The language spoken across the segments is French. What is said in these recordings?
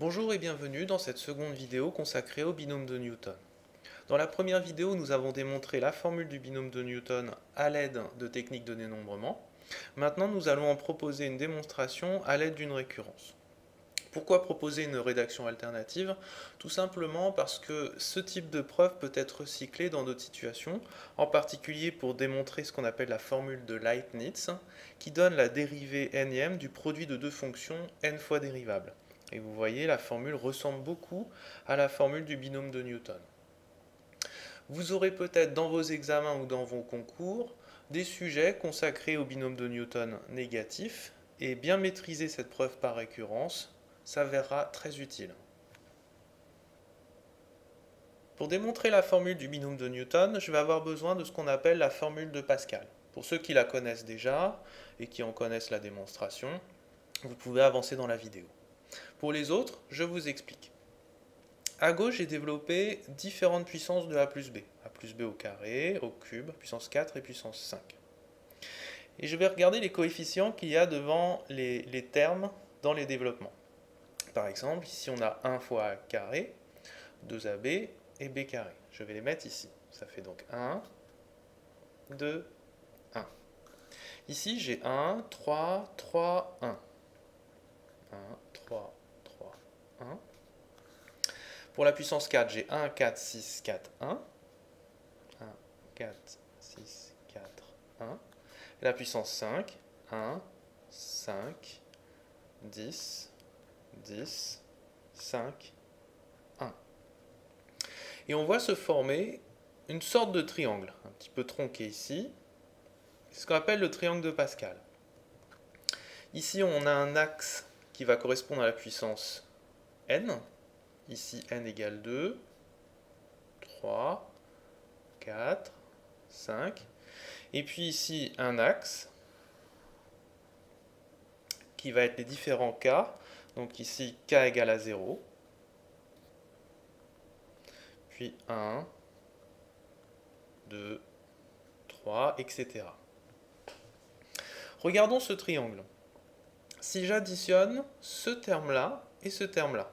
Bonjour et bienvenue dans cette seconde vidéo consacrée au binôme de Newton. Dans la première vidéo, nous avons démontré la formule du binôme de Newton à l'aide de techniques de dénombrement. Maintenant, nous allons en proposer une démonstration à l'aide d'une récurrence. Pourquoi proposer une rédaction alternative? Tout simplement parce que ce type de preuve peut être recyclé dans d'autres situations, en particulier pour démontrer ce qu'on appelle la formule de Leibniz, qui donne la dérivée nème du produit de deux fonctions n fois dérivables. Et vous voyez, la formule ressemble beaucoup à la formule du binôme de Newton. Vous aurez peut-être dans vos examens ou dans vos concours des sujets consacrés au binôme de Newton négatif, et bien maîtriser cette preuve par récurrence s'avérera très utile. Pour démontrer la formule du binôme de Newton, je vais avoir besoin de ce qu'on appelle la formule de Pascal. Pour ceux qui la connaissent déjà et qui en connaissent la démonstration, vous pouvez avancer dans la vidéo. Pour les autres, je vous explique. À gauche, j'ai développé différentes puissances de a plus b au carré, au cube, puissance 4 et puissance 5. Et je vais regarder les coefficients qu'il y a devant les termes dans les développements. Par exemple, ici on a 1 fois a carré, 2ab et b carré. Je vais les mettre ici. Ça fait donc 1, 2, 1. Ici j'ai 1, 3, 3, 1. 1, 3, 3, 1. Pour la puissance 4, j'ai 1, 4, 6, 4, 1. 1, 4, 6, 4, 1. Et la puissance 5, 1, 5, 10, 10, 5, 1. Et on voit se former une sorte de triangle, un petit peu tronqué ici. C'est ce qu'on appelle le triangle de Pascal. Ici, on a un axe qui va correspondre à la puissance n. Ici, n égale 2, 3, 4, 5. Et puis ici, un axe qui va être les différents k. Donc ici, k égale à 0. Puis 1, 2, 3, etc. Regardons ce triangle. Si j'additionne ce terme-là et ce terme-là,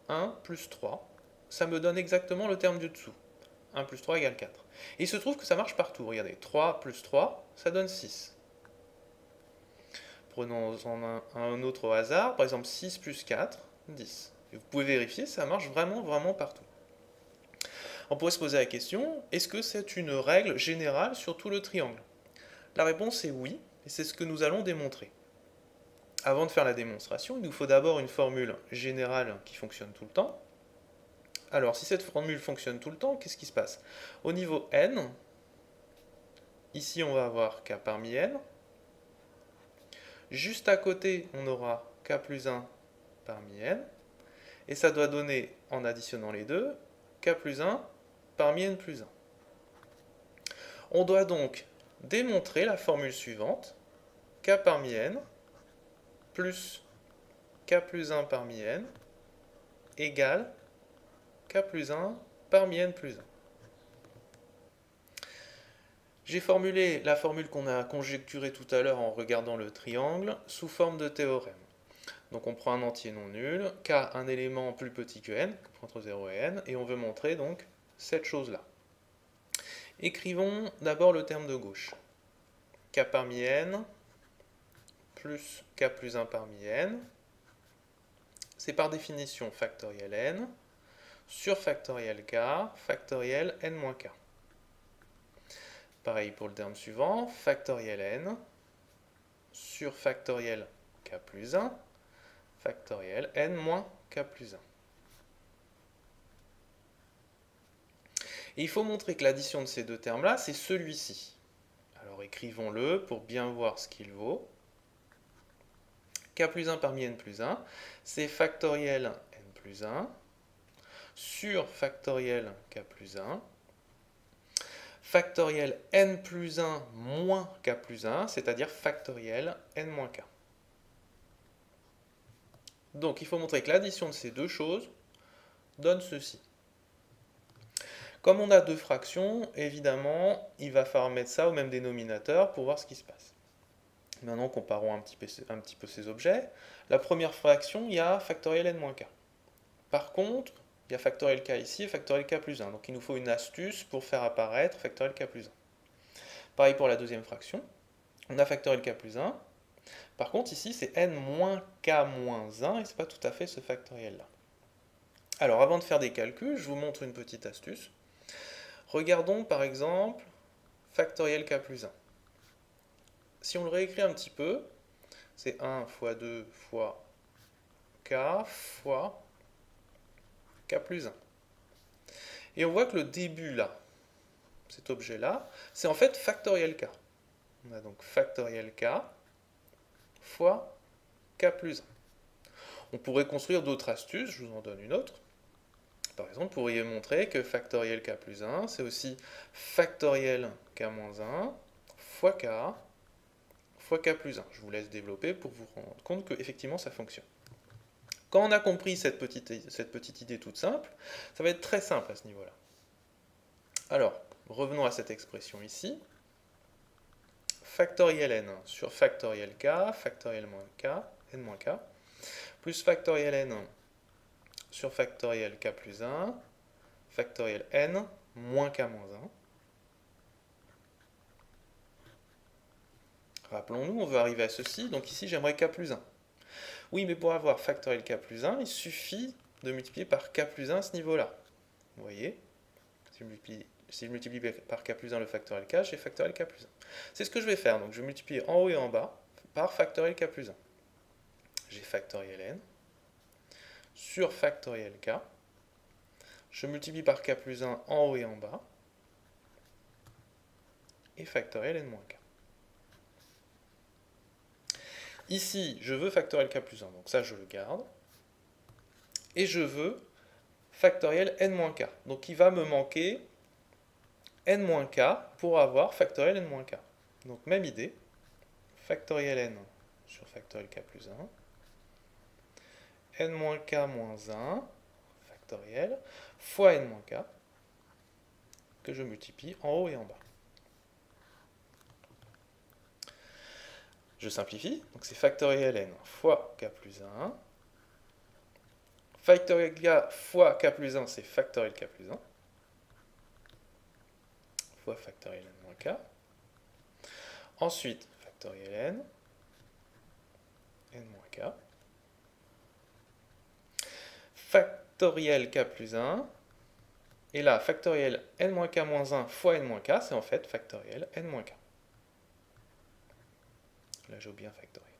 1 plus 3, ça me donne exactement le terme du dessous. 1 plus 3 égale 4. Et il se trouve que ça marche partout. Regardez, 3 plus 3, ça donne 6. Prenons un autre au hasard, par exemple 6 plus 4, 10. Et vous pouvez vérifier, ça marche vraiment partout. On pourrait se poser la question, est-ce que c'est une règle générale sur tout le triangle? La réponse est oui, et c'est ce que nous allons démontrer. Avant de faire la démonstration, il nous faut d'abord une formule générale qui fonctionne tout le temps. Alors, si cette formule fonctionne tout le temps, qu'est-ce qui se passe? Au niveau n, ici on va avoir k parmi n. Juste à côté, on aura k plus 1 parmi n. Et ça doit donner, en additionnant les deux, k plus 1 parmi n plus 1. On doit donc démontrer la formule suivante, k parmi n plus k plus 1 parmi n égale k plus 1 parmi n plus 1. J'ai formulé la formule qu'on a conjecturée tout à l'heure en regardant le triangle sous forme de théorème. Donc on prend un entier non nul, k un élément plus petit que n, entre 0 et n, et on veut montrer donc cette chose-là. Écrivons d'abord le terme de gauche. K parmi n plus k plus 1 parmi n, c'est par définition factoriel n, sur factoriel k, factoriel n moins k. Pareil pour le terme suivant, factoriel n, sur factoriel k plus 1, factoriel n moins k plus 1. Et il faut montrer que l'addition de ces deux termes-là, c'est celui-ci. Alors écrivons-le pour bien voir ce qu'il vaut. K plus 1 parmi n plus 1, c'est factoriel n plus 1 sur factoriel k plus 1, factoriel n plus 1 moins k plus 1, c'est-à-dire factoriel n moins k. Donc il faut montrer que l'addition de ces deux choses donne ceci. Comme on a deux fractions, évidemment, il va falloir mettre ça au même dénominateur pour voir ce qui se passe. Maintenant, comparons un petit peu ces objets. La première fraction, il y a factoriel n-k. Par contre, il y a factoriel k ici et factoriel k plus 1. Donc il nous faut une astuce pour faire apparaître factoriel k plus 1. Pareil pour la deuxième fraction. On a factoriel k plus 1. Par contre, ici, c'est n moins k moins 1 et ce n'est pas tout à fait ce factoriel-là. Alors, avant de faire des calculs, je vous montre une petite astuce. Regardons par exemple factoriel k plus 1. Si on le réécrit un petit peu, c'est 1 fois 2 fois k fois k plus 1. Et on voit que le début là, cet objet-là, c'est en fait factoriel k. On a donc factoriel k fois k plus 1. On pourrait construire d'autres astuces, je vous en donne une autre. Par exemple, vous pourriez montrer que factoriel k plus 1, c'est aussi factoriel k moins 1 fois k plus 1. Je vous laisse développer pour vous rendre compte que effectivement ça fonctionne. Quand on a compris cette petite idée toute simple, ça va être très simple à ce niveau-là. Alors, revenons à cette expression ici. Factoriel n sur factoriel k, factoriel moins k, n moins k, plus factoriel n sur factoriel k plus 1, factoriel n moins k moins 1. Rappelons-nous, on veut arriver à ceci, donc ici j'aimerais k plus 1. Oui, mais pour avoir factoriel k plus 1, il suffit de multiplier par k plus 1 à ce niveau-là. Vous voyez, si je multiplie par k plus 1 le factoriel k, j'ai factoriel k plus 1. C'est ce que je vais faire, donc je vais multiplier en haut et en bas par factoriel k plus 1. J'ai factoriel n sur factoriel k. Je multiplie par k plus 1 en haut et en bas. Et factoriel n moins k. Ici, je veux factoriel k plus 1, donc ça je le garde. Et je veux factoriel n moins k. Donc il va me manquer n moins k pour avoir factoriel n moins k. Donc même idée, factoriel n sur factoriel k plus 1, n moins k moins 1, factoriel, fois n moins k, que je multiplie en haut et en bas. Je simplifie, donc c'est factoriel n fois k plus 1. Factoriel k fois k plus 1, c'est factoriel k plus 1. Fois factoriel n moins k. Ensuite, factoriel n, n moins k. Factoriel k plus 1. Et là, factoriel n moins k moins 1 fois n moins k, c'est en fait factoriel n moins k. Là, j'ai bien factoriel.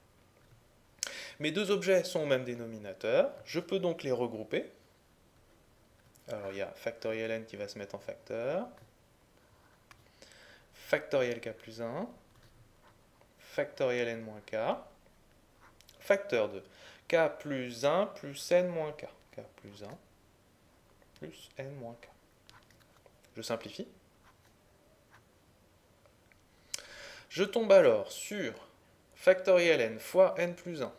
Mes deux objets sont au même dénominateur. Je peux donc les regrouper. Alors, il y a factoriel n qui va se mettre en facteur. Factoriel k plus 1. Factoriel n moins k. Facteur de k plus 1 plus n moins k. K plus 1 plus n moins k. Je simplifie. Je tombe alors sur factoriel n fois n plus 1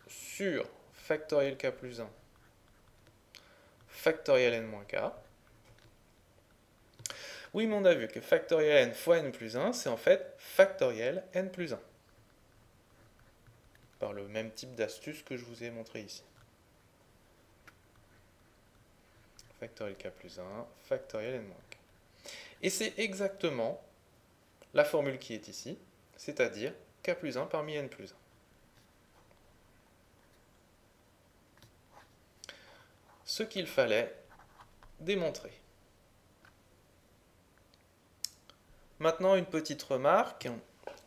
sur factoriel k plus 1 factoriel n moins k. Oui, mais on a vu que factoriel n fois n plus 1, c'est en fait factoriel n plus 1. Par le même type d'astuce que je vous ai montré ici. Factoriel k plus 1, factoriel n moins k. Et c'est exactement la formule qui est ici, c'est-à-dire k plus 1 parmi n plus 1. Ce qu'il fallait démontrer. Maintenant, une petite remarque.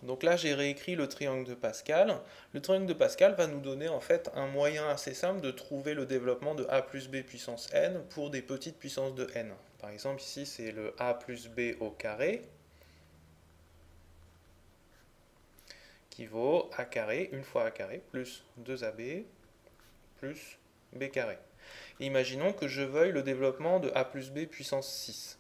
Donc là, j'ai réécrit le triangle de Pascal. Le triangle de Pascal va nous donner en fait un moyen assez simple de trouver le développement de a plus b puissance n pour des petites puissances de n. Par exemple, ici, c'est le a plus b au carré qui vaut a carré, une fois a carré, plus 2ab plus b carré. Et imaginons que je veuille le développement de a plus b puissance 6.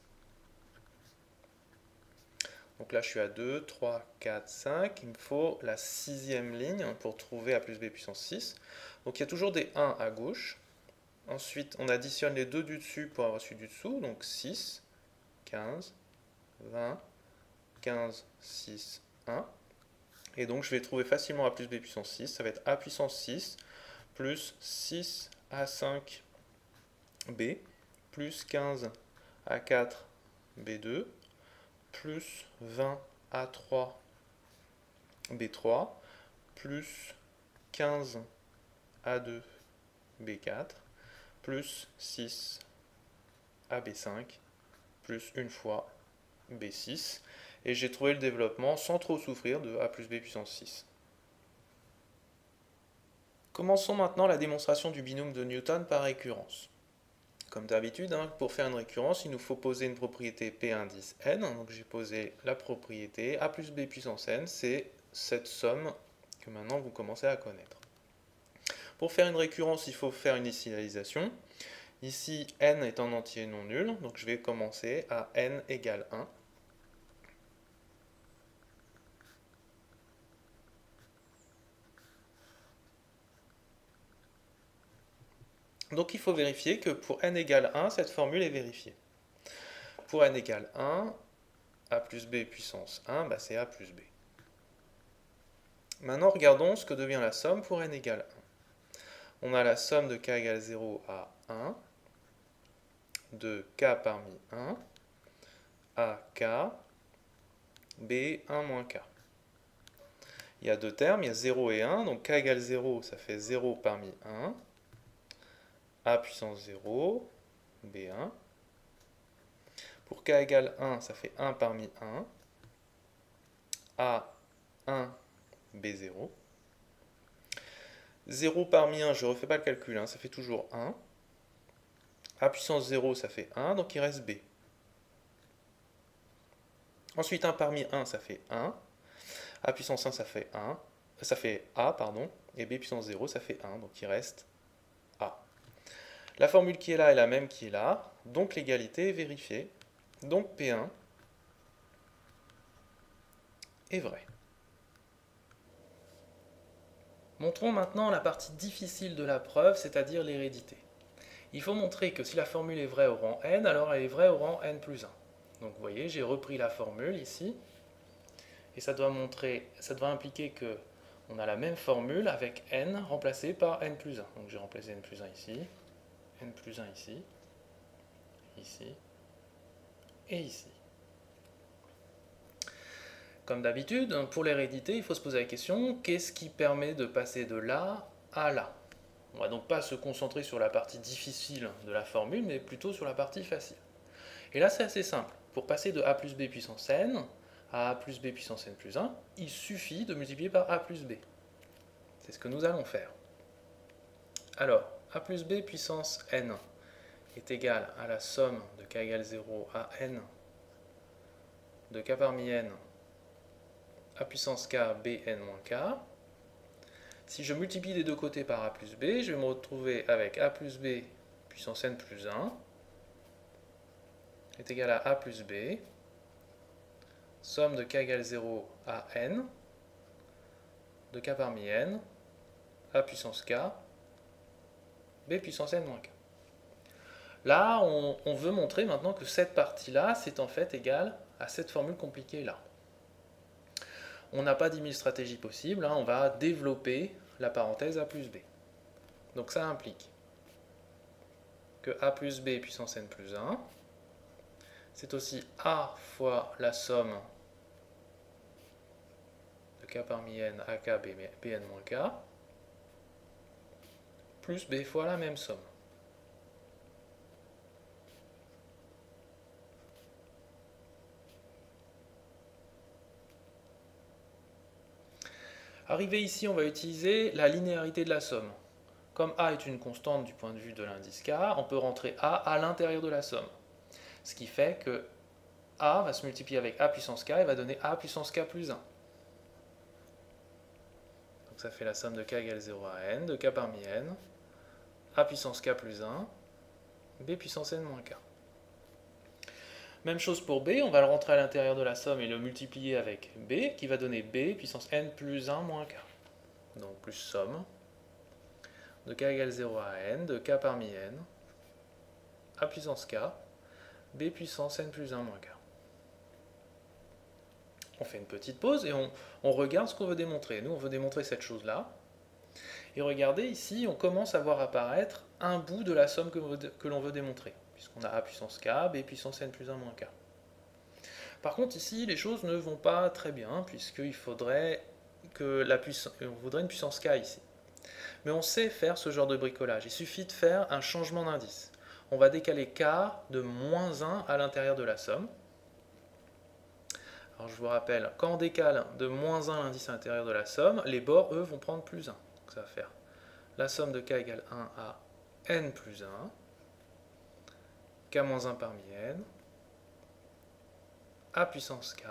Donc là, je suis à 2, 3, 4, 5. Il me faut la sixième ligne pour trouver a plus b puissance 6. Donc il y a toujours des 1 à gauche. Ensuite, on additionne les deux du dessus pour avoir celui du dessous. Donc 6, 15, 20, 15, 6, 1. Et donc je vais trouver facilement a plus b puissance 6. Ça va être a puissance 6 plus 6 a 5 b plus 15 a 4 b2 plus 20 a 3 b3 plus 15 a2 b4 plus 6 ab5 plus une fois b6. Et j'ai trouvé le développement sans trop souffrir de a plus b puissance 6. Commençons maintenant la démonstration du binôme de Newton par récurrence. Comme d'habitude, pour faire une récurrence, il nous faut poser une propriété P indice n. Donc j'ai posé la propriété a plus b puissance n, c'est cette somme que maintenant vous commencez à connaître. Pour faire une récurrence, il faut faire une initialisation. Ici, n est un entier non nul, donc je vais commencer à n égale 1. Donc il faut vérifier que pour n égale 1, cette formule est vérifiée. Pour n égale 1, a plus b puissance 1, c'est a plus b. Maintenant, regardons ce que devient la somme pour n égale 1. On a la somme de k égale 0 à 1, de k parmi 1, à k, b, 1 moins k. Il y a deux termes, il y a 0 et 1, donc k égale 0, ça fait 0 parmi 1, a puissance 0, b1. Pour k égale 1, ça fait 1 parmi 1, a 1, b0. 0 parmi 1, je ne refais pas le calcul, ça fait toujours 1. A puissance 0, ça fait 1, donc il reste b. Ensuite, 1 parmi 1, ça fait 1. A puissance 1, ça fait 1. Ça fait a, pardon. Et b puissance 0, ça fait 1, donc il reste a. La formule qui est là est la même qui est là, donc l'égalité est vérifiée. Donc P1 est vrai. Montrons maintenant la partie difficile de la preuve, c'est-à-dire l'hérédité. Il faut montrer que si la formule est vraie au rang n, alors elle est vraie au rang n plus 1. Donc vous voyez, j'ai repris la formule ici, et ça doit impliquer que on a la même formule avec n remplacé par n plus 1. Donc j'ai remplacé n plus 1 ici, n plus 1 ici, ici, et ici. Comme d'habitude, pour l'hérédité, il faut se poser la question, qu'est-ce qui permet de passer de là à là? On ne va donc pas se concentrer sur la partie difficile de la formule, mais plutôt sur la partie facile. Et là, c'est assez simple. Pour passer de a plus b puissance n à a plus b puissance n plus 1, il suffit de multiplier par a plus b. C'est ce que nous allons faire. Alors, a plus b puissance n est égal à la somme de k égale 0 à n de k parmi n a puissance k bn moins k. Si je multiplie des deux côtés par a plus b, je vais me retrouver avec a plus b puissance n plus 1 est égal à a plus b, somme de k égale 0 à n de k parmi n a puissance k b puissance n moins k. Là, on veut montrer maintenant que cette partie-là, c'est en fait égal à cette formule compliquée là. On n'a pas 10 000 stratégies possibles, on va développer la parenthèse a plus b. Donc ça implique que a plus b puissance n plus 1, c'est aussi a fois la somme de k parmi n à k bn moins k, plus b fois la même somme. Arrivé ici, on va utiliser la linéarité de la somme. Comme a est une constante du point de vue de l'indice k, on peut rentrer a à l'intérieur de la somme. Ce qui fait que a va se multiplier avec a puissance k et va donner a puissance k plus 1. Donc ça fait la somme de k égale 0 à n, de k parmi n, a puissance k plus 1, b puissance n moins k. Même chose pour b, on va le rentrer à l'intérieur de la somme et le multiplier avec b, qui va donner b puissance n plus 1 moins k. Donc plus somme de k égale 0 à n, de k parmi n, a puissance k, b puissance n plus 1 moins k. On fait une petite pause et on regarde ce qu'on veut démontrer. Nous, on veut démontrer cette chose-là. Et regardez, ici, on commence à voir apparaître un bout de la somme que l'on veut démontrer, puisqu'on a a puissance k, b puissance n plus 1 moins k. Par contre, ici, les choses ne vont pas très bien, puisqu'il faudrait on voudrait une puissance k ici. Mais on sait faire ce genre de bricolage. Il suffit de faire un changement d'indice. On va décaler k de moins 1 à l'intérieur de la somme. Alors je vous rappelle, quand on décale de moins 1 l'indice à l'intérieur de la somme, les bords, eux, vont prendre plus 1. Donc ça va faire la somme de k égale 1 à n plus 1, k moins 1 parmi n, a puissance k,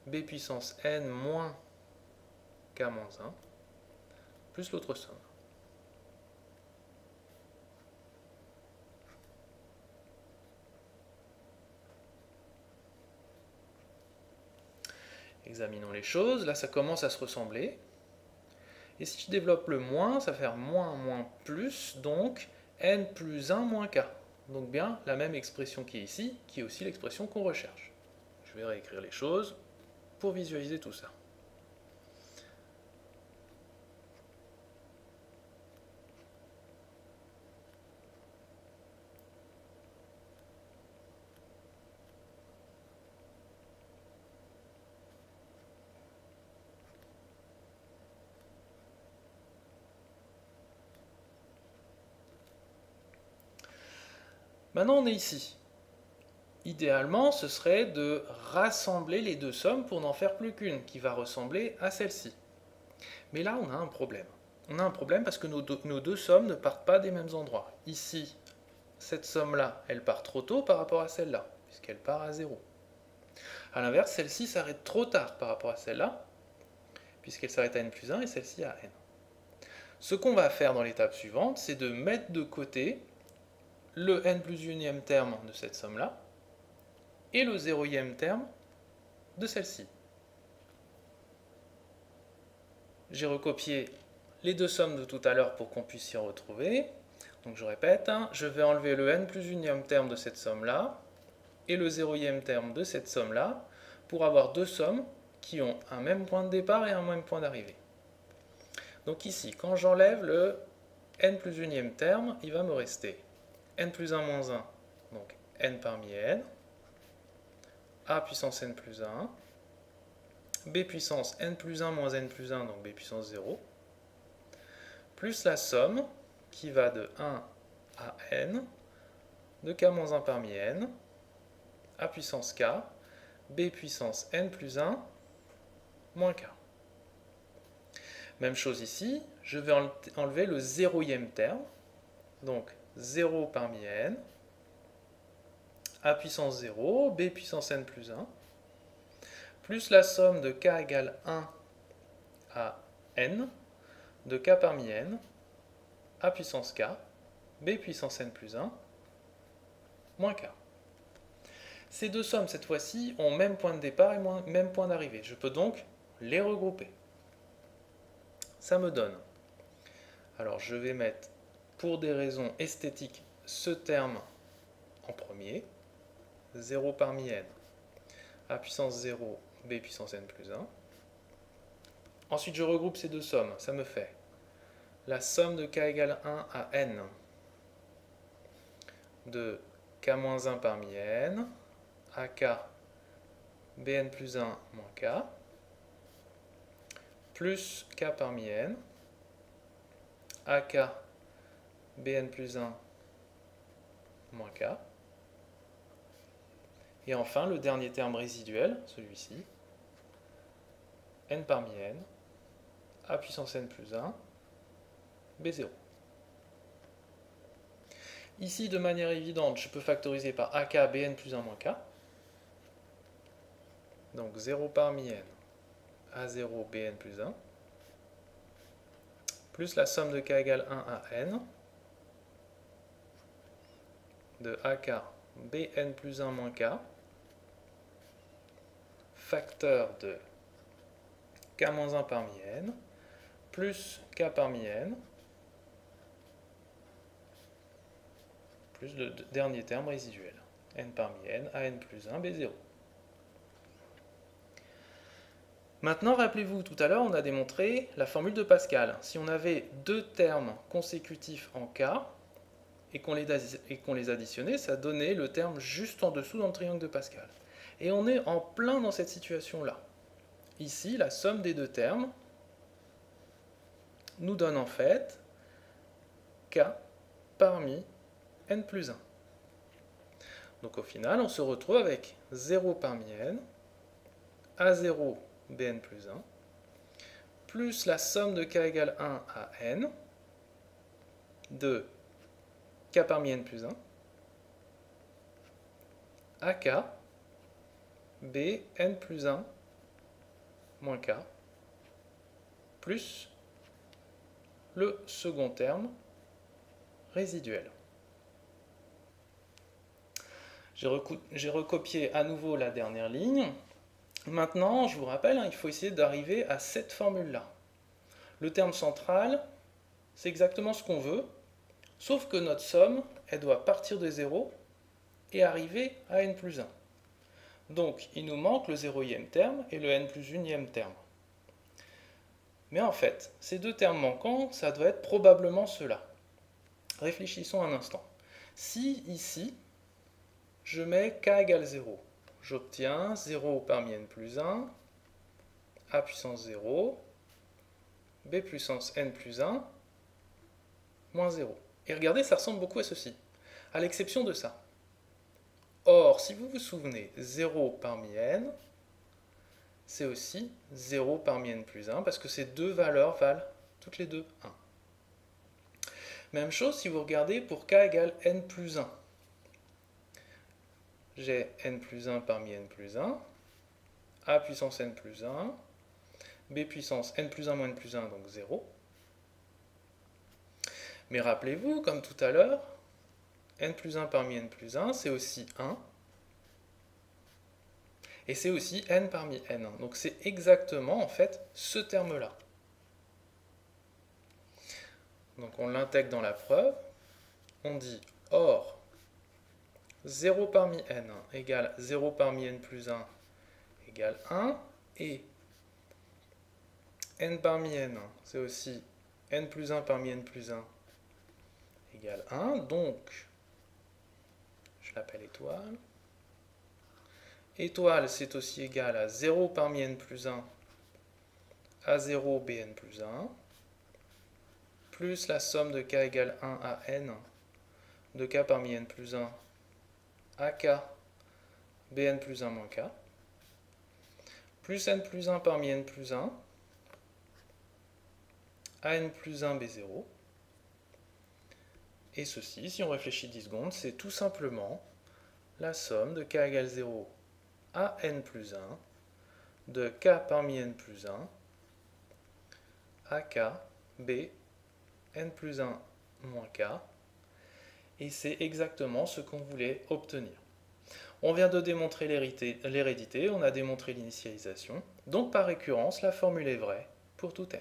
b puissance n moins k moins 1, plus l'autre somme. Examinons les choses. Là, ça commence à se ressembler. Et si je développe le moins, ça va faire moins moins plus, donc n plus 1 moins k. Donc bien la même expression qui est ici, qui est aussi l'expression qu'on recherche. Je vais réécrire les choses pour visualiser tout ça. Maintenant, on est ici. Idéalement, ce serait de rassembler les deux sommes pour n'en faire plus qu'une, qui va ressembler à celle-ci. Mais là, on a un problème. On a un problème parce que nos deux sommes ne partent pas des mêmes endroits. Ici, cette somme-là, elle part trop tôt par rapport à celle-là, puisqu'elle part à 0. A l'inverse, celle-ci s'arrête trop tard par rapport à celle-là, puisqu'elle s'arrête à n plus 1 et celle-ci à n. Ce qu'on va faire dans l'étape suivante, c'est de mettre de côté le n plus unième terme de cette somme-là et le zéroième terme de celle-ci. J'ai recopié les deux sommes de tout à l'heure pour qu'on puisse s'y retrouver. Donc je répète, je vais enlever le n plus unième terme de cette somme-là et le zéroième terme de cette somme-là pour avoir deux sommes qui ont un même point de départ et un même point d'arrivée. Donc ici, quand j'enlève le n plus unième terme, il va me rester n plus 1 moins 1, donc n parmi n, a puissance n plus 1, b puissance n plus 1 moins n plus 1, donc b puissance 0, plus la somme qui va de 1 à n, de k moins 1 parmi n, a puissance k, b puissance n plus 1, moins k. Même chose ici, je vais enlever le zéroième terme, donc 0 parmi n, a puissance 0, b puissance n plus 1, plus la somme de k égale 1 à n, de k parmi n, a puissance k, b puissance n plus 1, moins k. Ces deux sommes, cette fois-ci, ont même point de départ et même point d'arrivée. Je peux donc les regrouper. Ça me donne. Alors je vais mettre, pour des raisons esthétiques, ce terme en premier. 0 parmi n, a puissance 0, b puissance n plus 1. Ensuite, je regroupe ces deux sommes. Ça me fait la somme de k égale 1 à n de k-1 parmi n, ak bn plus 1 moins k, plus k parmi n, ak bn plus 1 moins k. Et enfin, le dernier terme résiduel, celui-ci, n parmi n, a puissance n plus 1, b0. Ici, de manière évidente, je peux factoriser par ak bn plus 1 moins k. Donc 0 parmi n, a0 bn plus 1, plus la somme de k égale 1 à n, de ak bn plus 1 moins k, facteur de k-1 parmi n, plus k parmi n, plus le dernier terme résiduel, n parmi n, a n plus 1, b0. Maintenant, rappelez-vous, tout à l'heure, on a démontré la formule de Pascal. Si on avait deux termes consécutifs en K et qu'on les additionnait, ça donnait le terme juste en dessous dans le triangle de Pascal. Et on est en plein dans cette situation-là. Ici, la somme des deux termes nous donne en fait K parmi n plus 1. Donc au final, on se retrouve avec 0 parmi n, A0 bn plus 1, plus la somme de k égale 1 à n, de k parmi n plus 1, à k, b n plus 1 moins k, plus le second terme résiduel. J'ai recopié à nouveau la dernière ligne. Maintenant, je vous rappelle, il faut essayer d'arriver à cette formule-là. Le terme central, c'est exactement ce qu'on veut, sauf que notre somme, elle doit partir de 0 et arriver à n plus 1. Donc, il nous manque le 0e terme et le n plus 1e terme. Mais en fait, ces deux termes manquants, ça doit être probablement ceux-là. Réfléchissons un instant. Si ici, je mets k égale 0, j'obtiens 0 parmi n plus 1, a puissance 0, b puissance n plus 1, moins 0. Et regardez, ça ressemble beaucoup à ceci, à l'exception de ça. Or, si vous vous souvenez, 0 parmi n, c'est aussi 0 parmi n plus 1, parce que ces deux valeurs valent toutes les deux 1. Même chose si vous regardez pour k égale n plus 1. J'ai n plus 1 parmi n plus 1, a puissance n plus 1, b puissance n plus 1 moins n plus 1, donc 0. Mais rappelez-vous, comme tout à l'heure, n plus 1 parmi n plus 1, c'est aussi 1. Et c'est aussi n parmi n. Donc c'est exactement, en fait, ce terme-là. Donc on l'intègre dans la preuve. On dit, or, 0 parmi n égale 0 parmi n plus 1 égale 1. Et n parmi n, c'est aussi n plus 1 parmi n plus 1 égale 1. Donc, je l'appelle étoile. Étoile, c'est aussi égal à 0 parmi n plus 1 à 0 bn plus 1, plus la somme de k égale 1 à n, de k parmi n plus 1 à k bn plus 1 moins k, plus n plus 1 parmi n plus 1 à n plus 1 b0. Et ceci, si on réfléchit 10 secondes, c'est tout simplement la somme de k égale 0 à n plus 1 de k parmi n plus 1 à k b n plus 1 moins k, et c'est exactement ce qu'on voulait obtenir. On vient de démontrer l'hérédité, on a démontré l'initialisation, donc par récurrence, la formule est vraie pour tout n.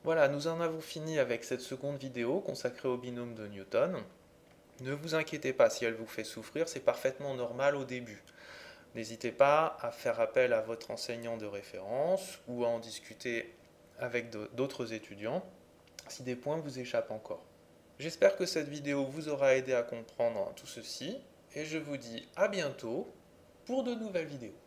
Voilà, nous en avons fini avec cette seconde vidéo consacrée au binôme de Newton. Ne vous inquiétez pas si elle vous fait souffrir, c'est parfaitement normal au début. N'hésitez pas à faire appel à votre enseignant de référence ou à en discuter avec d'autres étudiants si des points vous échappent encore. J'espère que cette vidéo vous aura aidé à comprendre tout ceci et je vous dis à bientôt pour de nouvelles vidéos.